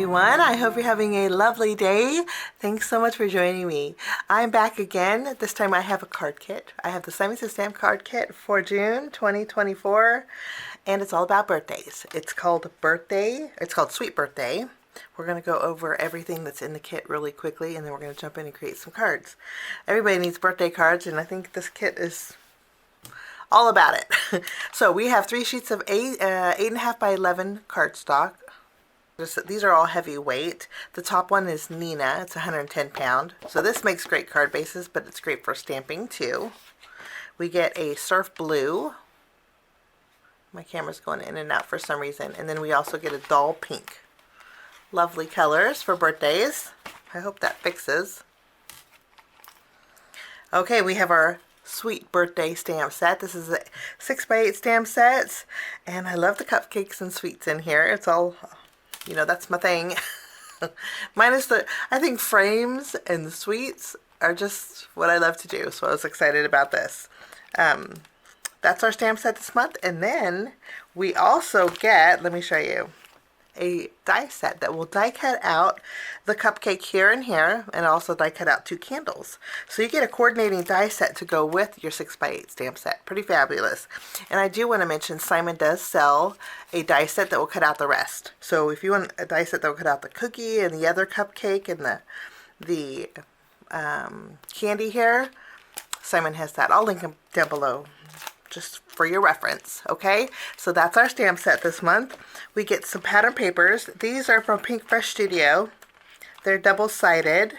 everyone. I hope you're having a lovely day. Thanks so much for joining me. I'm back again. This time I have a card kit. I have the Simon Says Stamp card kit for June 2024, and it's all about birthdays. It's called Sweet Birthday. We're going to go over everything that's in the kit really quickly, and then we're going to jump in and create some cards. Everybody needs birthday cards, and I think this kit is all about it. So we have 3 sheets of 8.5 by 11 cardstock. These are all heavyweight. The top one is Nina. It's 110 pound. So this makes great card bases, but it's great for stamping too. We get a surf blue. My camera's going in and out for some reason. And then we also get a dull pink. Lovely colors for birthdays. I hope that fixes. Okay, we have our Sweet Birthday stamp set. This is a 6x8 stamp sets, and I love the cupcakes and sweets in here. It's all, you know, that's my thing. Minus I think frames and sweets are just what I love to do, so I was excited about this. That's our stamp set this month, and then we also get, let me show you, a die set that will die cut out the cupcake here and here, and also die cut out 2 candles. So you get a coordinating die set to go with your 6x8 stamp set. Pretty fabulous. And I do want to mention Simon does sell a die set that will cut out the rest. So if you want a die set that will cut out the cookie and the other cupcake and the candy here, Simon has that. I'll link them down below just for your reference. Okay, so that's our stamp set this month. We get some pattern papers. These are from Pink Fresh Studio. They're double-sided,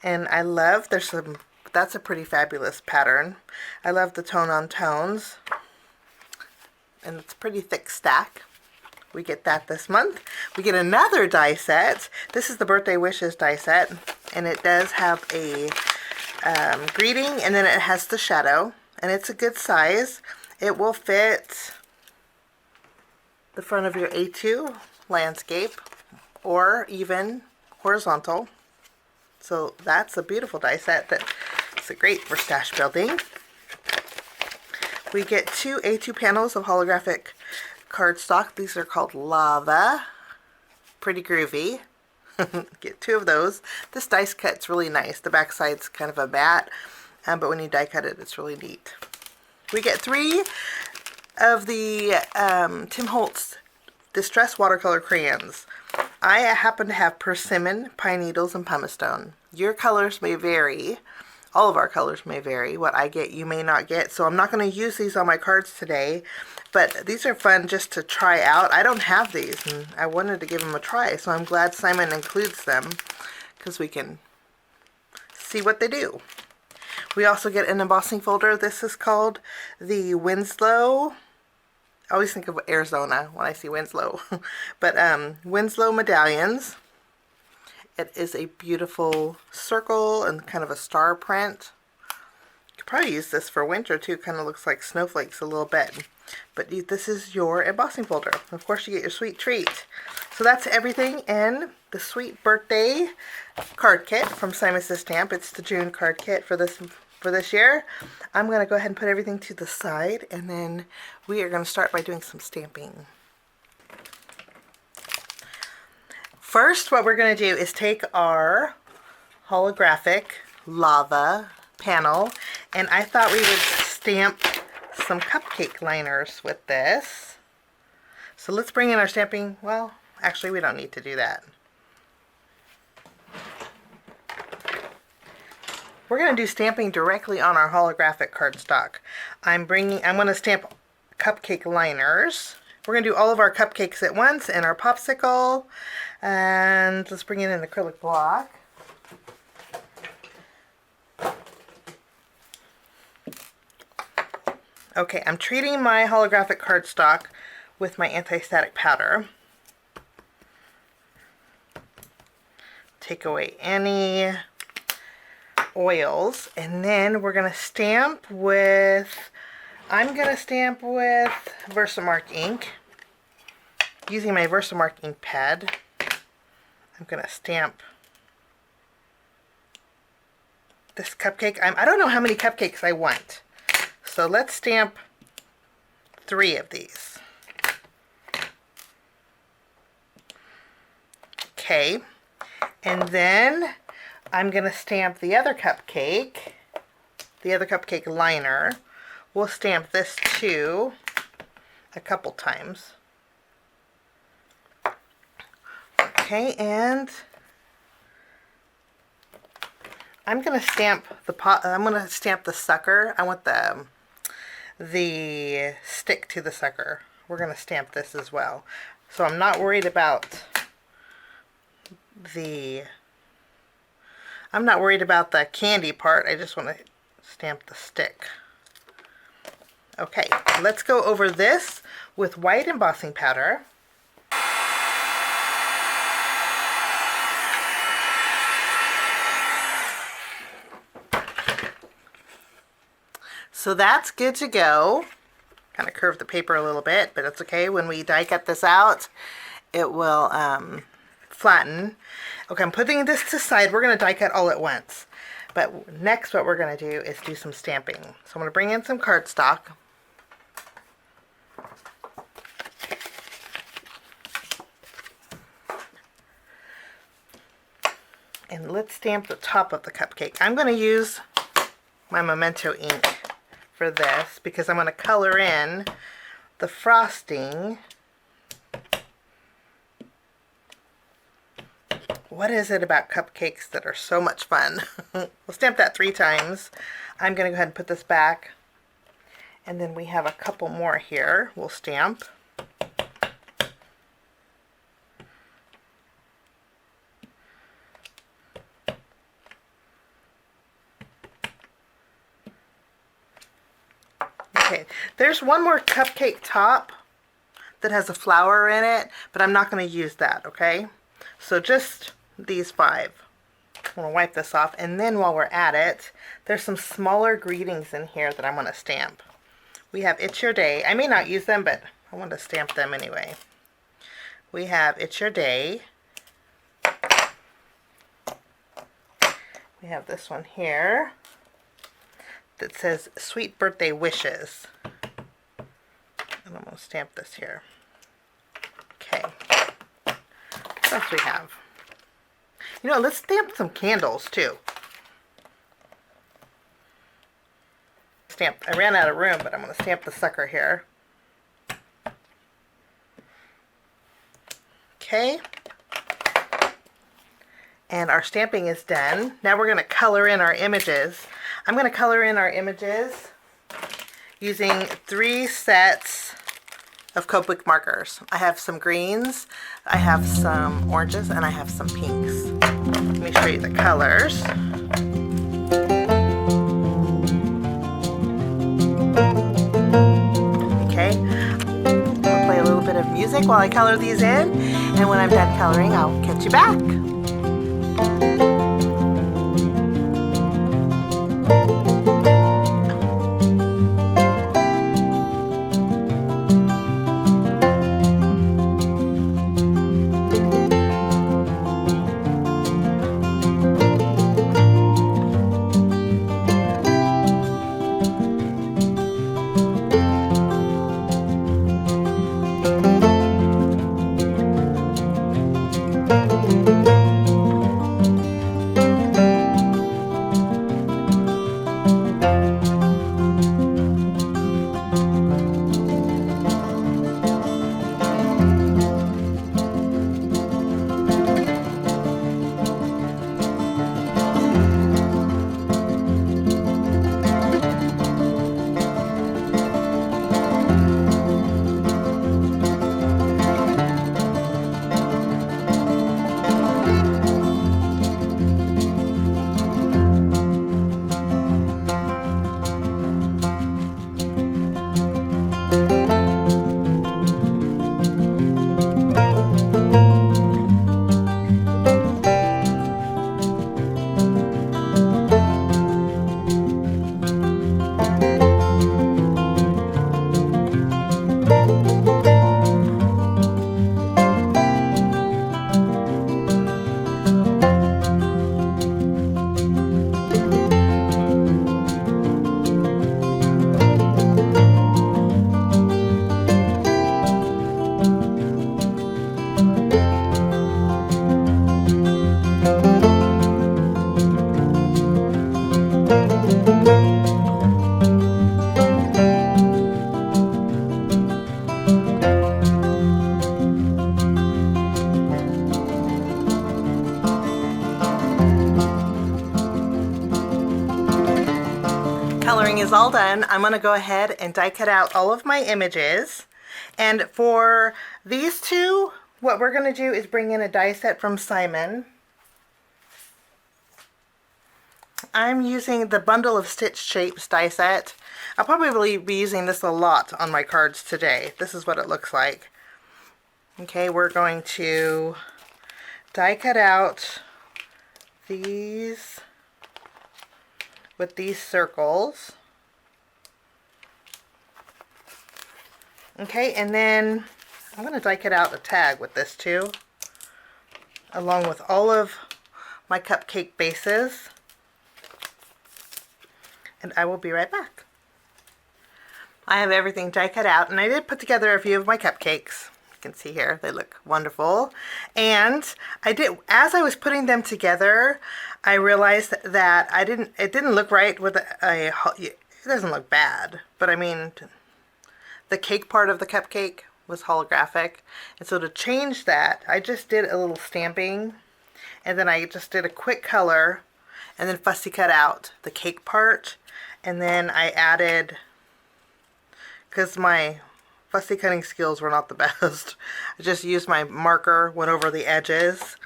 and I love, that's a pretty fabulous pattern. I love the tone on tones, and it's a pretty thick stack. We get that this month. We get another die set. This is the Birthday Wishes die set, and it does have a greeting, and then it has the shadow, and it's a good size. It will fit the front of your A2 landscape or even horizontal. So that's a beautiful die set that's great for stash building. We get 2 A2 panels of holographic cardstock. These are called Lava. Pretty groovy. Get 2 of those. This dice cut's really nice. The back side's kind of a matte, but when you die cut it, it's really neat. We get 3 of the Tim Holtz Distress Watercolor Crayons. I happen to have Persimmon, Pine Needles, and Pumice Stone. Your colors may vary. All of our colors may vary. What I get, you may not get. So I'm not going to use these on my cards today, but these are fun just to try out. I don't have these, and I wanted to give them a try, so I'm glad Simon includes them because we can see what they do. We also get an embossing folder. This is called the Winslow. I always think of Arizona when I see Winslow. But Winslow medallions. It is a beautiful circle and kind of a star print. You could probably use this for winter too. Kind of looks like snowflakes a little bit. But this is your embossing folder. Of course, you get your sweet treat. So that's everything in the Sweet Birthday card kit from Simon Says Stamp. It's the June card kit for this year. I'm going to go ahead and put everything to the side, and then we are going to start by doing some stamping. First, what we're going to do is take our holographic lava panel, and I thought we would stamp some cupcake liners with this. So let's bring in our stamping. Well, actually we don't need to do that. We're going to do stamping directly on our holographic cardstock. I'm going to stamp cupcake liners. We're going to do all of our cupcakes at once and our popsicle. And let's bring in an acrylic block. Okay, I'm treating my holographic cardstock with my anti-static powder. Take away any oils, and then we're going to stamp with, I'm going to stamp with Versamark ink. Using my Versamark ink pad, I'm going to stamp this cupcake. I don't know how many cupcakes I want. So let's stamp 3 of these. Okay, and then I'm going to stamp the other cupcake liner. We'll stamp this too a couple times. Okay, and I'm going to stamp the sucker. I want the stick to the sucker. We're going to stamp this as well. So I'm not worried about the candy part. I just want to stamp the stick. Okay, let's go over this with white embossing powder. So that's good to go. Kind of curve the paper a little bit, but it's okay. When we die cut this out, it will flatten. Okay, I'm putting this to the side. We're going to die cut all at once. But next what we're going to do is do some stamping. So I'm going to bring in some cardstock. And let's stamp the top of the cupcake. I'm going to use my Memento ink for this because I'm going to color in the frosting. What is it about cupcakes that are so much fun? We'll stamp that 3 times. I'm going to go ahead and put this back. And then we have a couple more here. We'll stamp. Okay, there's one more cupcake top that has a flower in it, but I'm not going to use that, okay? So just these 5. I'm going to wipe this off, and then while we're at it, there's some smaller greetings in here that I'm going to stamp. We have It's Your Day. I may not use them, but I want to stamp them anyway. We have It's Your Day. We have this one here that says Sweet Birthday Wishes. And I'm going to stamp this here. Okay. What else we have? You know, let's stamp some candles too. I ran out of room, but I'm going to stamp the sucker here. Okay. And our stamping is done. Now we're going to color in our images. I'm going to color in our images using 3 sets of Copic markers. I have some greens, I have some oranges, and I have some pinks. Let me show you the colors. Okay, I'll play a little bit of music while I color these in, and when I'm done coloring, I'll catch you back. Coloring is all done. I'm going to go ahead and die cut out all of my images. And for these two, what we're going to do is bring in a die set from Simon. I'm using the Bundle of Stitch Shapes die set. I'll probably be using this a lot on my cards today. This is what it looks like. Okay, we're going to die cut out these with these circles. Okay, and then I'm going to die cut out a tag with this too, along with all of my cupcake bases. And I will be right back. I have everything die cut out, and I did put together a few of my cupcakes. You can see here, they look wonderful. And I did, as I was putting them together, I realized that it didn't look right with it doesn't look bad, but I mean, the cake part of the cupcake was holographic. And so to change that, I just did a little stamping, and then I just did a quick color, and then fussy cut out the cake part. And then I added, because my fussy cutting skills were not the best, I just used my marker, went over the edges,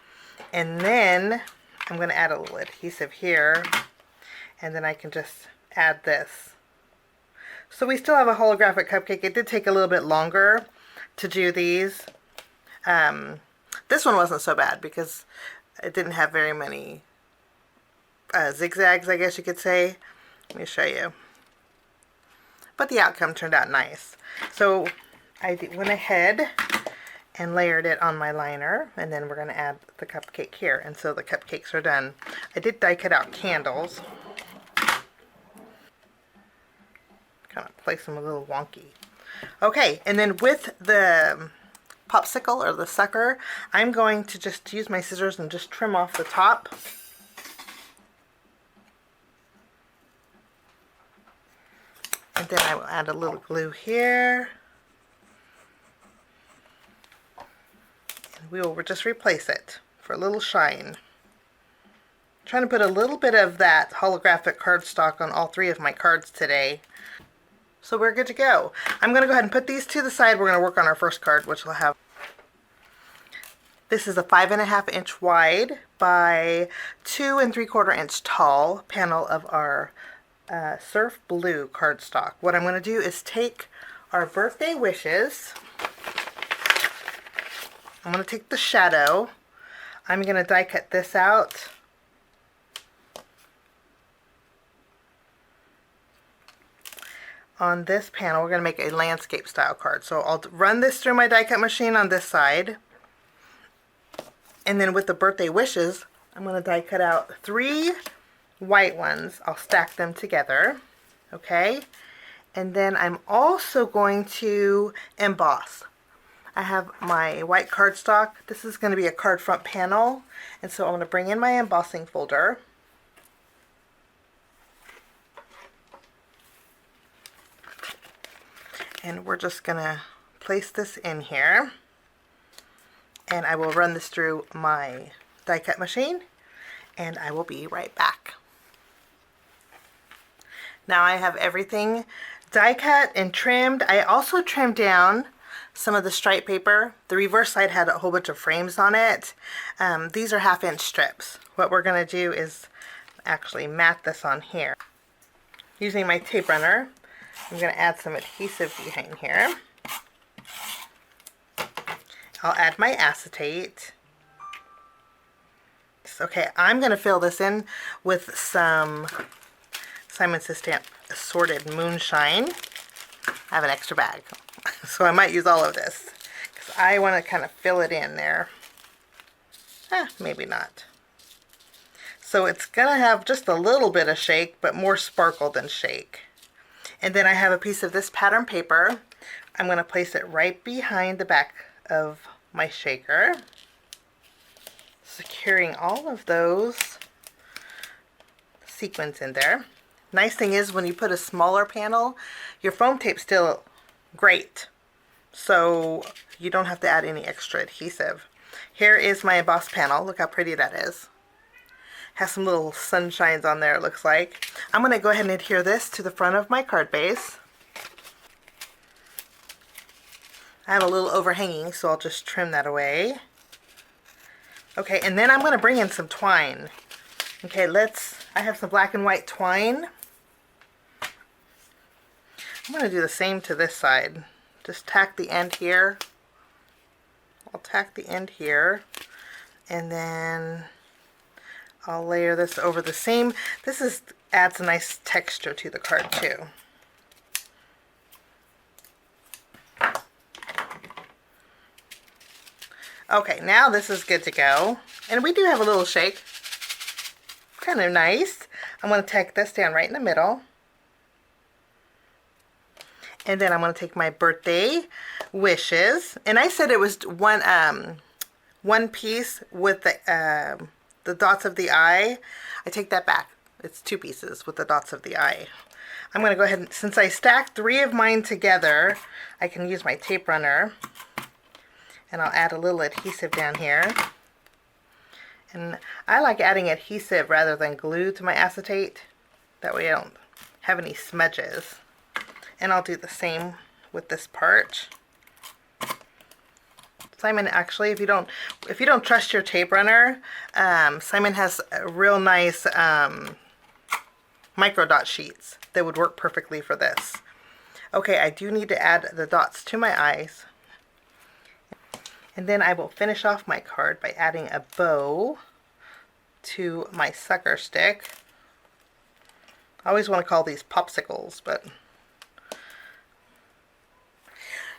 and then I'm going to add a little adhesive here, and then I can just add this. So we still have a holographic cupcake. It did take a little bit longer to do these. This one wasn't so bad because it didn't have very many zigzags, I guess you could say. Let me show you. But the outcome turned out nice. So I went ahead and layered it on my liner, and then we're going to add the cupcake here. And so the cupcakes are done. I did die cut out candles. Kind of place them a little wonky. Okay, and then with the popsicle or the sucker, I'm going to just use my scissors and just trim off the top. And then I will add a little glue here. And we will just replace it for a little shine. I'm trying to put a little bit of that holographic cardstock on all three of my cards today. So we're good to go. I'm going to go ahead and put these to the side. We're going to work on our first card, which will have... This is a 5.5 inch wide by 2 3/4 inch tall panel of our Surf Blue cardstock. What I'm going to do is take our birthday wishes. I'm going to take the shadow. I'm going to die cut this out. On this panel, we're going to make a landscape style card. So I'll run this through my die cut machine on this side. And then with the birthday wishes, I'm going to die cut out 3 white ones. I'll stack them together, okay? And then I'm also going to emboss. I have my white cardstock. This is going to be a card front panel, and so I'm going to bring in my embossing folder. And we're just going to place this in here, and I will run this through my die cut machine, and I will be right back. Now I have everything die cut and trimmed. I also trimmed down some of the stripe paper. The reverse side had a whole bunch of frames on it. These are 1/2 inch strips. What we're going to do is actually mat this on here. Using my tape runner, I'm going to add some adhesive behind here. I'll add my acetate. Okay, I'm going to fill this in with some Simon Says Stamp Assorted Moonshine. I have an extra bag, so I might use all of this because I want to kind of fill it in there. Maybe not. So it's going to have just a little bit of shake, but more sparkle than shake. And then I have a piece of this pattern paper. I'm going to place it right behind the back of my shaker, securing all of those sequins in there. Nice thing is when you put a smaller panel, your foam tape's still great, so you don't have to add any extra adhesive. Here is my embossed panel. Look how pretty that is. Has some little sunshines on there, it looks like. I'm going to go ahead and adhere this to the front of my card base. I have a little overhanging, so I'll just trim that away. Okay, and then I'm going to bring in some twine. Okay, I have some black and white twine. I'm going to do the same to this side. Just tack the end here. I'll tack the end here. And then I'll layer this over the same. Adds a nice texture to the card too. Okay, now this is good to go. And we do have a little shake. Kind of nice. I'm going to tack this down right in the middle. And then I'm going to take my birthday wishes. And I said it was one piece with the dots of the eye. I take that back. It's 2 pieces with the dots of the eye. I'm going to go ahead and, since I stacked 3 of mine together, I can use my tape runner. And I'll add a little adhesive down here. And I like adding adhesive rather than glue to my acetate. That way I don't have any smudges. And I'll do the same with this part. Simon, actually, if you don't trust your tape runner, Simon has real nice micro dot sheets that would work perfectly for this. Okay, I do need to add the dots to my eyes. And then I will finish off my card by adding a bow to my sucker stick. I always want to call these popsicles, but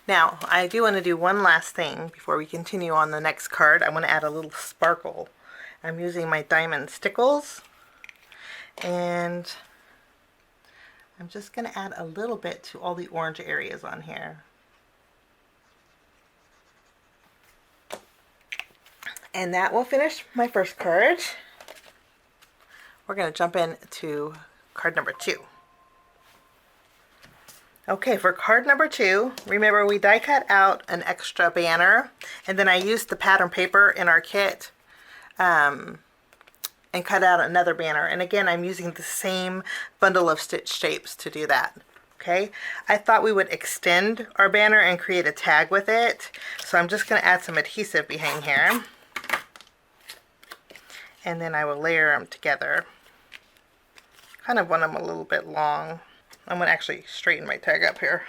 now I do want to do one last thing before we continue on the next card. I want to add a little sparkle. I'm using my diamond stickles, and I'm just going to add a little bit to all the orange areas on here. And that will finish my first card. We're going to jump into card number 2. Okay, for card number 2, remember we die cut out an extra banner, and then I used the pattern paper in our kit and cut out another banner. And again, I'm using the same bundle of stitch shapes to do that. Okay, I thought we would extend our banner and create a tag with it, so I'm just going to add some adhesive behind here. And then I will layer them together. Kind of want them a little bit long. I'm going to actually straighten my tag up here.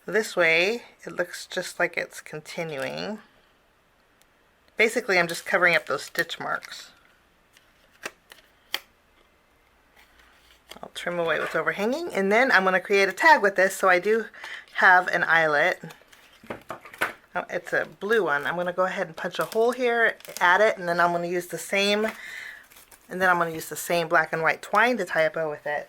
This way, it looks just like it's continuing. Basically, I'm just covering up those stitch marks. I'll trim away what's overhanging, and then I'm going to create a tag with this, so I do have an eyelet. Oh, it's a blue one. I'm going to go ahead and punch a hole here, add it, and then I'm going to use the same, black and white twine to tie a bow with it.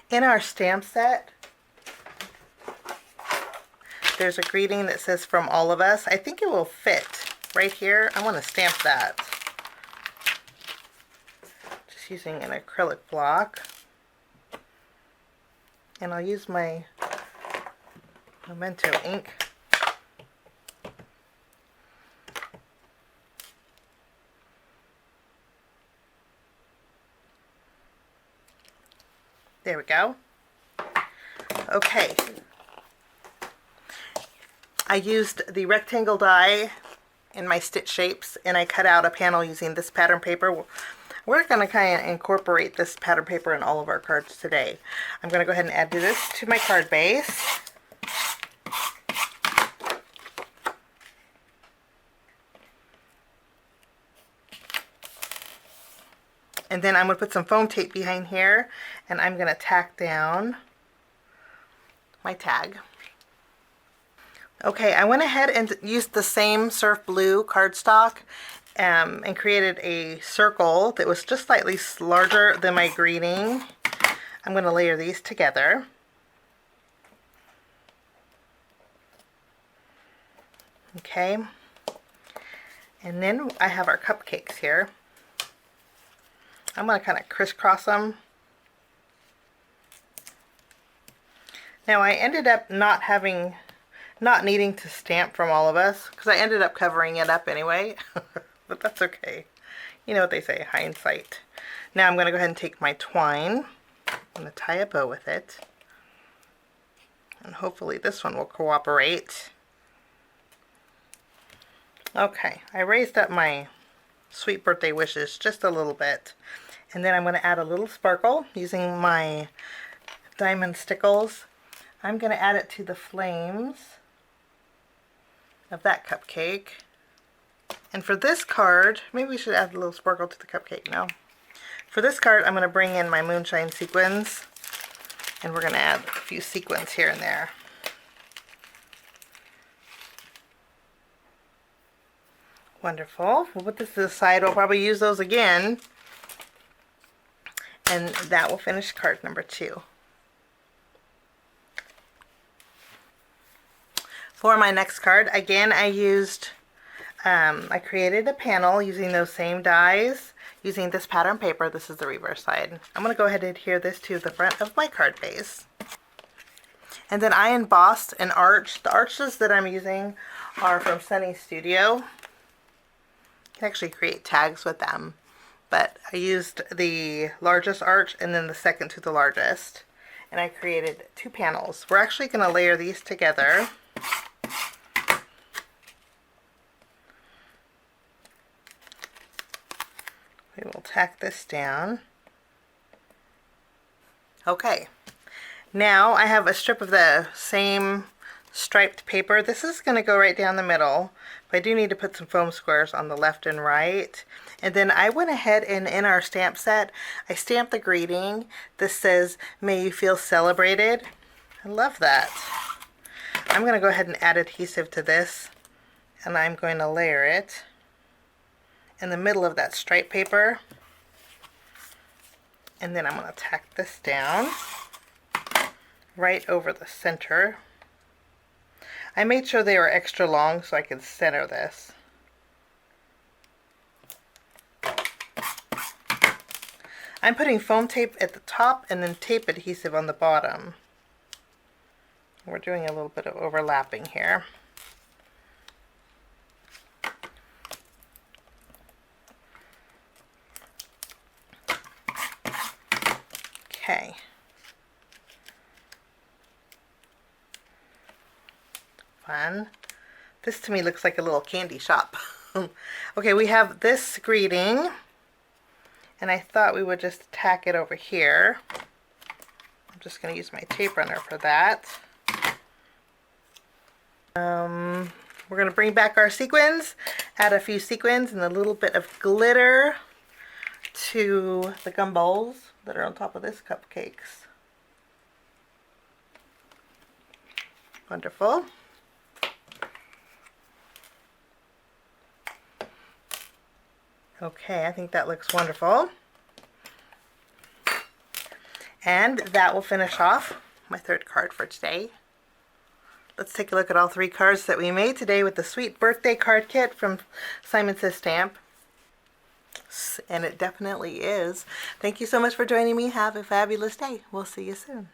In our stamp set, there's a greeting that says "From all of us." I think it will fit right here. I want to stamp that. Just using an acrylic block. And I'll use my Memento ink. There we go. Okay. I used the rectangle die in my stitch shapes, and I cut out a panel using this pattern paper. We're going to kind of incorporate this pattern paper in all of our cards today. I'm going to go ahead and add this to my card base. And then I'm going to put some foam tape behind here, and I'm going to tack down my tag. Okay, I went ahead and used the same surf blue cardstock and created a circle that was just slightly larger than my greeting. I'm going to layer these together. Okay, and then I have our cupcakes here. I'm going to kind of crisscross them. Now I ended up not not needing to stamp from all of us, because I ended up covering it up anyway. But that's okay. You know what they say, hindsight. Now I'm going to go ahead and take my twine. I'm going to tie a bow with it. And hopefully this one will cooperate. Okay, I raised up my sweet birthday wishes just a little bit. And then I'm going to add a little sparkle using my diamond stickles. I'm going to add it to the flames of that cupcake. And for this card, maybe we should add a little sparkle to the cupcake. No. For this card, I'm going to bring in my moonshine sequins. And we're going to add a few sequins here and there. Wonderful. We'll put this to the side. We'll probably use those again. And that will finish card number 2. For my next card, again, I created a panel using those same dies, using this pattern paper. This is the reverse side. I'm going to go ahead and adhere this to the front of my card base. And then I embossed an arch. The arches that I'm using are from Sunny Studio. You can actually create tags with them. But I used the largest arch and then the second to the largest. And I created 2 panels. We're actually going to layer these together. We will tack this down. Okay, now I have a strip of the same striped paper. This is going to go right down the middle, but I do need to put some foam squares on the left and right. And then I went ahead and in our stamp set, I stamped the greeting. This says, "May you feel celebrated." I love that. I'm going to go ahead and add adhesive to this, and I'm going to layer it in the middle of that stripe paper. And then I'm going to tack this down right over the center. I made sure they were extra long so I could center this. I'm putting foam tape at the top and then tape adhesive on the bottom. We're doing a little bit of overlapping here. Okay. Fun. This to me looks like a little candy shop. Okay, we have this greeting, and I thought we would just tack it over here. I'm just going to use my tape runner for that. We're going to bring back our sequins, add a few sequins and a little bit of glitter to the gumballs that are on top of this cupcakes. Wonderful. Okay, I think that looks wonderful. And that will finish off my 3rd card for today. Let's take a look at all 3 cards that we made today with the Sweet Birthday Card Kit from Simon Says Stamp. And it definitely is. Thank you so much for joining me. Have a fabulous day. We'll see you soon.